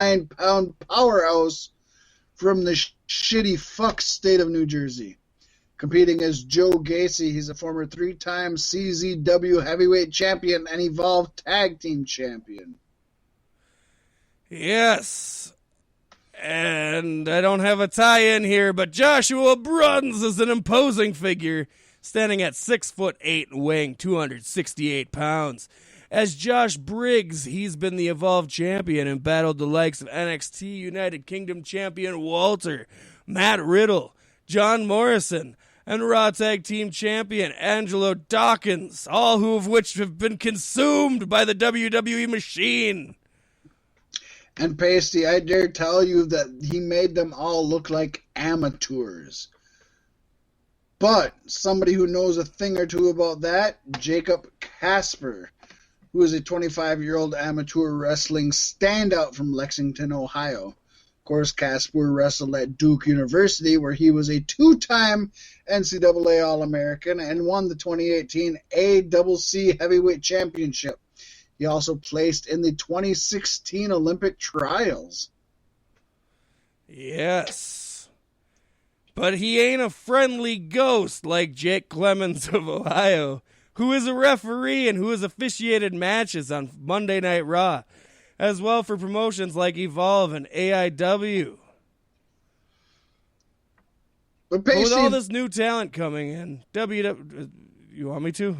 99-pound powerhouse from the shitty fuck state of New Jersey. Competing as Joe Gacy, he's a former 3-time CZW heavyweight champion and Evolve Tag Team champion. Yes. And I don't have a tie-in here, but Joshua Bruns is an imposing figure, standing at 6'8" and weighing 268 pounds. As Josh Briggs, he's been the Evolve champion and battled the likes of NXT United Kingdom champion Walter, Matt Riddle, John Morrison, and Raw Tag Team champion Angelo Dawkins, all of which have been consumed by the WWE machine. And Pasty, I dare tell you that he made them all look like amateurs. But somebody who knows a thing or two about that, Jacob Casper, who is a 25-year-old amateur wrestling standout from Lexington, Ohio. Of course, Casper wrestled at Duke University, where he was a 2-time NCAA All-American and won the 2018 ACC Heavyweight Championship. He also placed in the 2016 Olympic trials. Yes. But he ain't a friendly ghost like Jake Clemens of Ohio, who is a referee and who has officiated matches on Monday Night Raw, as well for promotions like Evolve and AIW. But with all this new talent coming in, you want me to?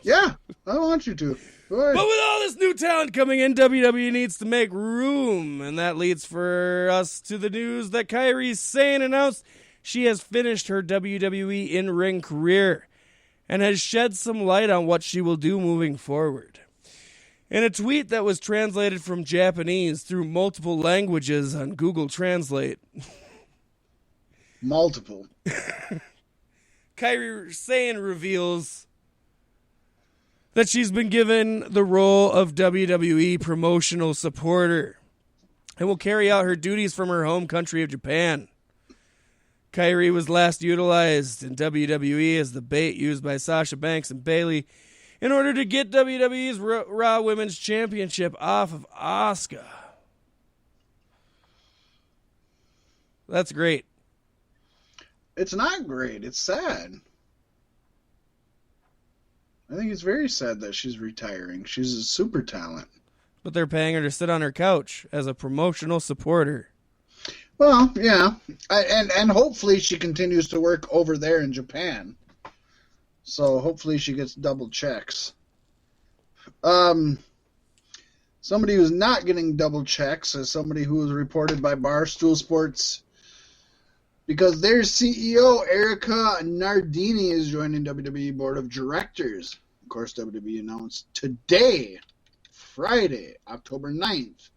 Yeah, I want you to. But with all this new talent coming in, WWE needs to make room, and that leads for us to the news that Kairi Sane announced she has finished her WWE in-ring career and has shed some light on what she will do moving forward. In a tweet that was translated from Japanese through multiple languages on Google Translate. Multiple. Kairi Sane reveals that she's been given the role of WWE promotional supporter and will carry out her duties from her home country of Japan. Kairi was last utilized in WWE as the bait used by Sasha Banks and Bayley in order to get WWE's Raw Women's Championship off of Asuka. That's great. It's not great. It's sad. I think it's very sad that she's retiring. She's a super talent. But they're paying her to sit on her couch as a promotional supporter. Well, yeah. And hopefully she continues to work over there in Japan. So hopefully she gets double checks. Somebody who's not getting double checks is somebody who was reported by Barstool Sports because their CEO, Erica Nardini, is joining WWE Board of Directors. Of course, WWE announced today, Friday, October 9th,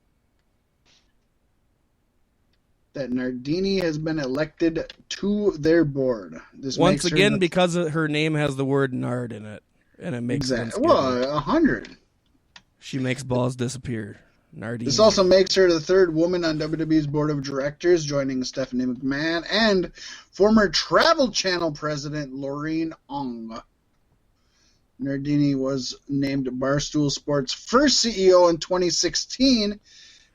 that Nardini has been elected to their board. This once again, because her name has the word Nard in it, and it makes sense. Well, 100. She makes balls disappear. Nardini. This also makes her the third woman on WWE's board of directors, joining Stephanie McMahon and former Travel Channel president Laureen Ong. Nardini was named Barstool Sports' first CEO in 2016,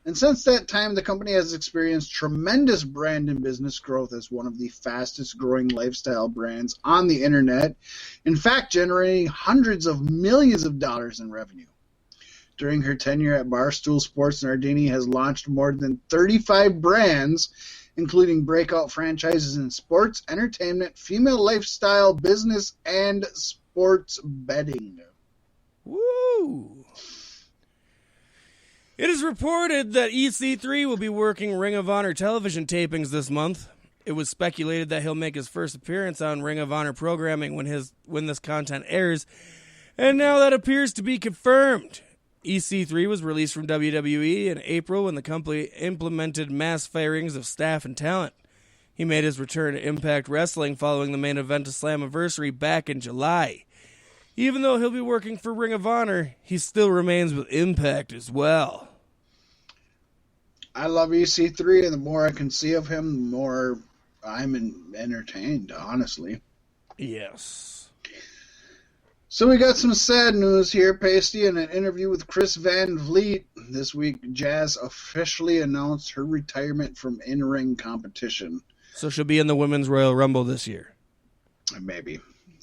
and since that time, the company has experienced tremendous brand and business growth as one of the fastest growing lifestyle brands on the internet, in fact, generating hundreds of millions of dollars in revenue. During her tenure at Barstool Sports, Nardini has launched more than 35 brands, including breakout franchises in sports, entertainment, female lifestyle, business, and sports betting. Woo! It is reported that EC3 will be working Ring of Honor television tapings this month. It was speculated that he'll make his first appearance on Ring of Honor programming when this content airs, and now that appears to be confirmed. EC3 was released from WWE in April when the company implemented mass firings of staff and talent. He made his return to Impact Wrestling following the main event of Slammiversary back in July. Even though he'll be working for Ring of Honor, he still remains with Impact as well. I love EC3, and the more I can see of him, the more I'm entertained, honestly. Yes. So we got some sad news here, Pasty. In an interview with Chris Van Vliet this week, Jazz officially announced her retirement from in-ring competition. So she'll be in the Women's Royal Rumble this year. Maybe.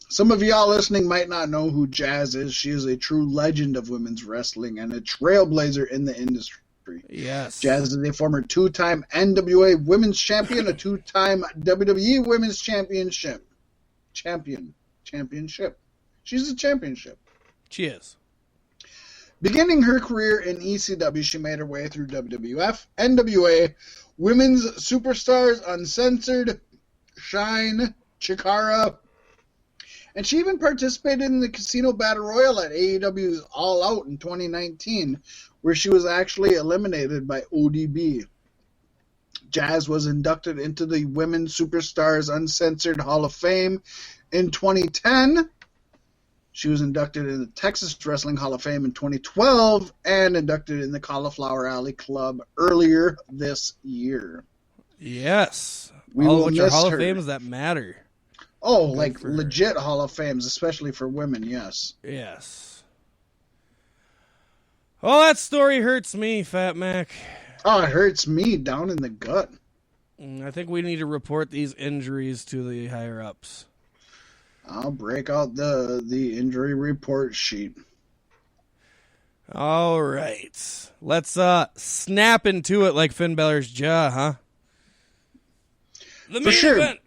Some of y'all listening might not know who Jazz is. She is a true legend of women's wrestling and a trailblazer in the industry. Yes. Jazz is a former two-time NWA Women's Champion, a two-time WWE Women's Championship. Championship. She's a championship. She is. Beginning her career in ECW, she made her way through WWF, NWA, Women's Superstars, Uncensored, Shine, Chikara, and she even participated in the Casino Battle Royal at AEW's All Out in 2019, where she was actually eliminated by ODB. Jazz was inducted into the Women's Superstars Uncensored Hall of Fame in 2010. She was inducted in the Texas Wrestling Hall of Fame in 2012 and inducted in the Cauliflower Alley Club earlier this year. Yes. We will miss Hall her. of Fames that matter. Oh, like legit Hall of Fames, especially for women, yes. Yes. Oh, that story hurts me, Fat Mac. Oh, it hurts me down in the gut. I think we need to report these injuries to the higher-ups. I'll break out the injury report sheet. All right. Let's snap into it like Finn Balor's jaw, huh? The main event.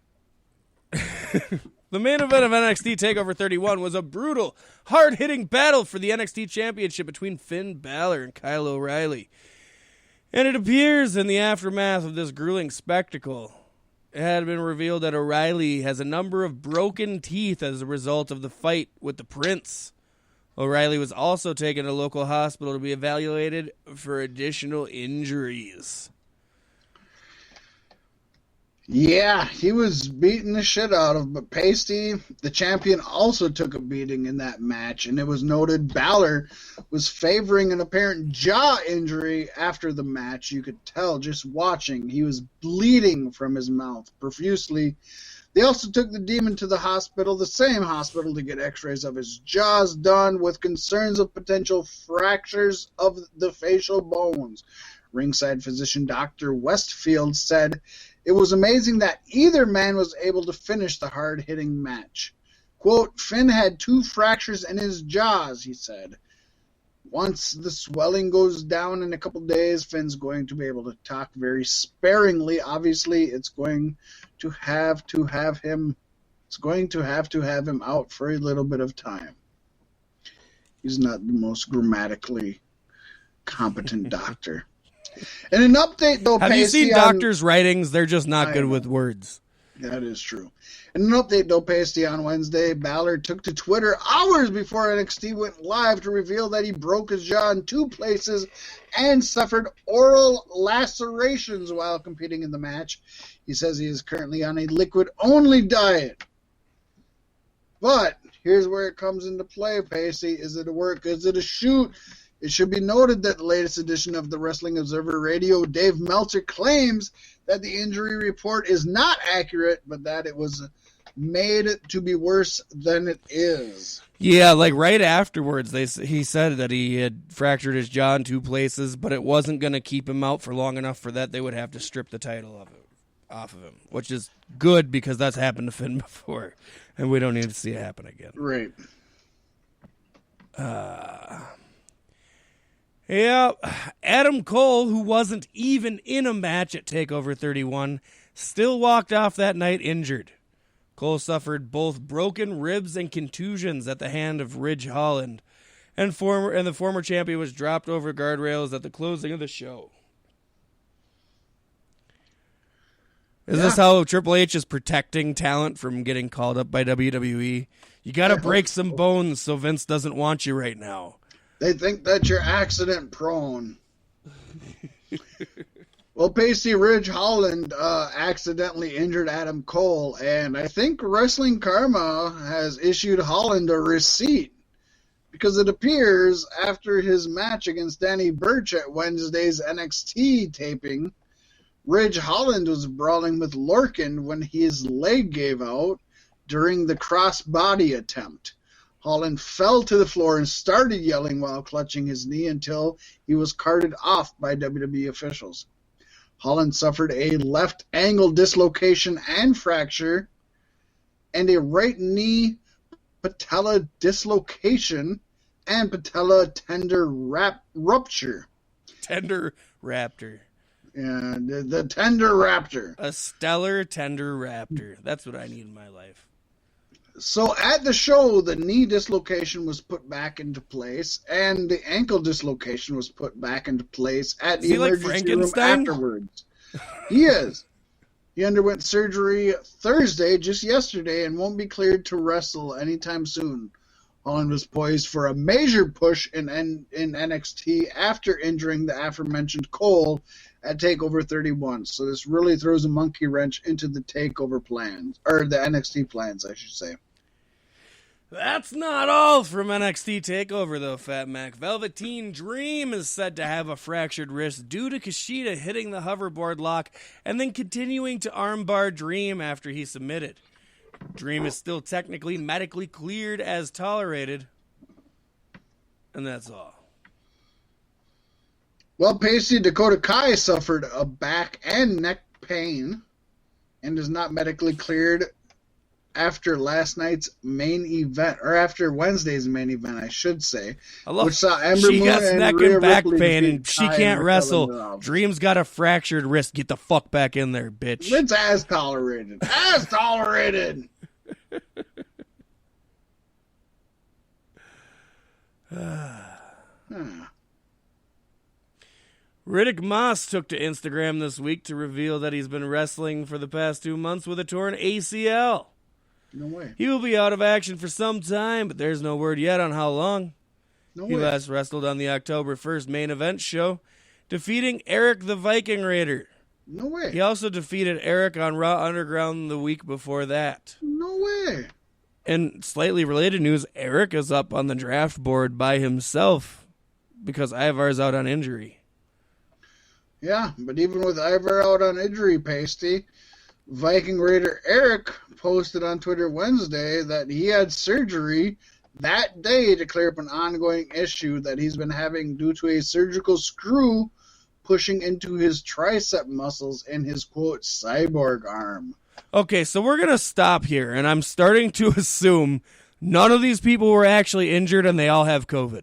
The main event of NXT Takeover 31 was a brutal, hard-hitting battle for the NXT Championship between Finn Balor and Kyle O'Reilly. And it appears in the aftermath of this grueling spectacle, it had been revealed that O'Reilly has a number of broken teeth as a result of the fight with the Prince. O'Reilly was also taken to a local hospital to be evaluated for additional injuries. Yeah, he was beating the shit out of, but Pasty, the champion, also took a beating in that match, and it was noted Balor was favoring an apparent jaw injury after the match. You could tell just watching. He was bleeding from his mouth profusely. They also took the Demon to the hospital, the same hospital, to get x-rays of his jaws done with concerns of potential fractures of the facial bones. Ringside physician Dr. Westfield said, "It was amazing that either man was able to finish the hard-hitting match." Quote, "Finn had 2 fractures in his jaws," he said. "Once the swelling goes down in a couple days, Finn's going to be able to talk very sparingly. Obviously, it's going to have him out for a little bit of time." He's not the most grammatically competent doctor. In an update, though, have you seen doctors' writings? They're just not good with words. That is true. In an update, though, Pasty, on Wednesday, Balor took to Twitter hours before NXT went live to reveal that he broke his jaw in 2 places and suffered oral lacerations while competing in the match. He says he is currently on a liquid-only diet. But here's where it comes into play, Pasty. Is it a work? Is it a shoot? It should be noted that the latest edition of the Wrestling Observer Radio, Dave Meltzer, claims that the injury report is not accurate, but that it was made to be worse than it is. Yeah, like right afterwards, he said that he had fractured his jaw in 2 places, but it wasn't going to keep him out for long enough for that. They would have to strip the title off of him, which is good because that's happened to Finn before, and we don't need to see it happen again. Right. Yeah, Adam Cole, who wasn't even in a match at TakeOver 31, still walked off that night injured. Cole suffered both broken ribs and contusions at the hand of Ridge Holland, and the former champion was dropped over guardrails at the closing of the show. Is this how Triple H is protecting talent from getting called up by WWE? You got to break some bones so Vince doesn't want you right now. They think that you're accident prone. Well, Pasty, Ridge Holland accidentally injured Adam Cole, and I think Wrestling Karma has issued Holland a receipt because it appears after his match against Danny Burch at Wednesday's NXT taping, Ridge Holland was brawling with Lorcan when his leg gave out during the crossbody attempt. Holland fell to the floor and started yelling while clutching his knee until he was carted off by WWE officials. Holland suffered a left angle dislocation and fracture and a right knee patella dislocation and patella tender rupture. Tender raptor. Yeah, the tender raptor. A stellar tender raptor. That's what I need in my life. So at the show, the knee dislocation was put back into place, and the ankle dislocation was put back into place at the emergency room afterwards. He is. He underwent surgery Thursday, just yesterday, and won't be cleared to wrestle anytime soon. Holland was poised for a major push in NXT after injuring the aforementioned Cole at Takeover 31. So this really throws a monkey wrench into the Takeover plans, or the NXT plans, I should say. That's not all from NXT TakeOver, though, Fat Mac. Velveteen Dream is said to have a fractured wrist due to Kushida hitting the hoverboard lock and then continuing to armbar Dream after he submitted. Dream is still technically medically cleared as tolerated. And that's all. Well, Pasty, Dakota Kai suffered a back and neck pain and is not medically cleared after last night's main event, or after Wednesday's main event, I should say. Which saw Ember she Moon got and neck Rhea and back Ripley pain, defeat and she Kai can't and wrestle. Raquel. Dream's got a fractured wrist. Get the fuck back in there, bitch. It's as tolerated. As tolerated. Riddick Moss took to Instagram this week to reveal that he's been wrestling for the past 2 months with a torn ACL. No way. He will be out of action for some time, but there's no word yet on how long. No He way. last wrestled on the October 1st main event show, defeating Eric the Viking Raider. No way. He also defeated Eric on Raw Underground the week before that. No way. And slightly related news, Eric is up on the draft board by himself because Ivar's out on injury. Yeah, but even with Ivar out on injury, Pasty, Viking Raider Eric posted on Twitter Wednesday that he had surgery that day to clear up an ongoing issue that he's been having due to a surgical screw pushing into his tricep muscles in his, quote, cyborg arm. Okay, so we're going to stop here, and I'm starting to assume none of these people were actually injured and they all have COVID.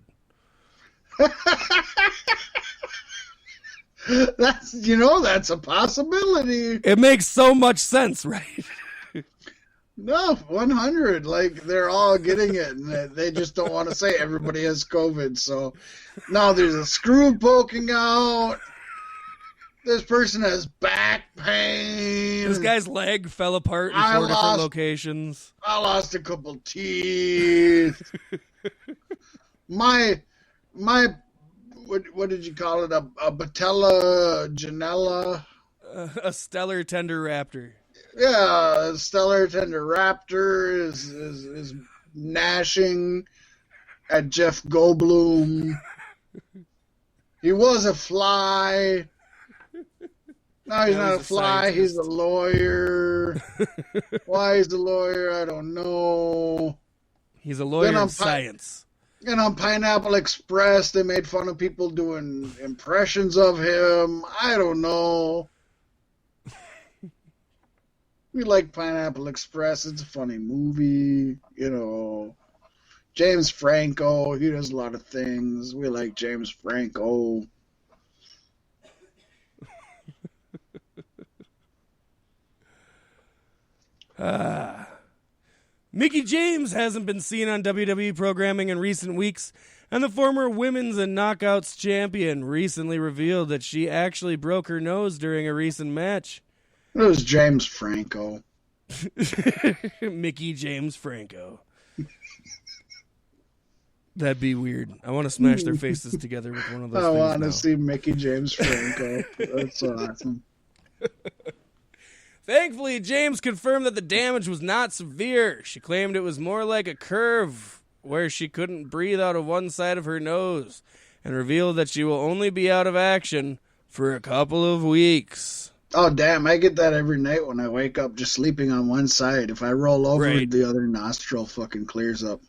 That's a possibility. It makes so much sense, right? No, 100. Like, they're all getting it, and they just don't want to say everybody has COVID. So, now there's a screw poking out. This person has back pain. This guy's leg fell apart in four different locations. I lost a couple teeth. my what did you call it? A patella janella? A stellar tender raptor. Yeah, a stellar tender raptor is gnashing at Jeff Goldblum. He was a fly. No, he's not a fly. He's a lawyer. Why he's a lawyer, I don't know. He's a lawyer in science. And on Pineapple Express, they made fun of people doing impressions of him. I don't know. We like Pineapple Express. It's a funny movie. James Franco, he does a lot of things. We like James Franco. Mickie James hasn't been seen on WWE programming in recent weeks, and the former Women's and Knockouts champion recently revealed that she actually broke her nose during a recent match. It was James Franco. Mickie James Franco. That'd be weird. I want to smash their faces together with one of those things. I want to see Mickie James Franco. That's awesome. Thankfully, James confirmed that the damage was not severe. She claimed it was more like a curve where she couldn't breathe out of one side of her nose, and revealed that she will only be out of action for a couple of weeks. Oh, damn. I get that every night when I wake up, just sleeping on one side. If I roll over, the other nostril fucking clears up.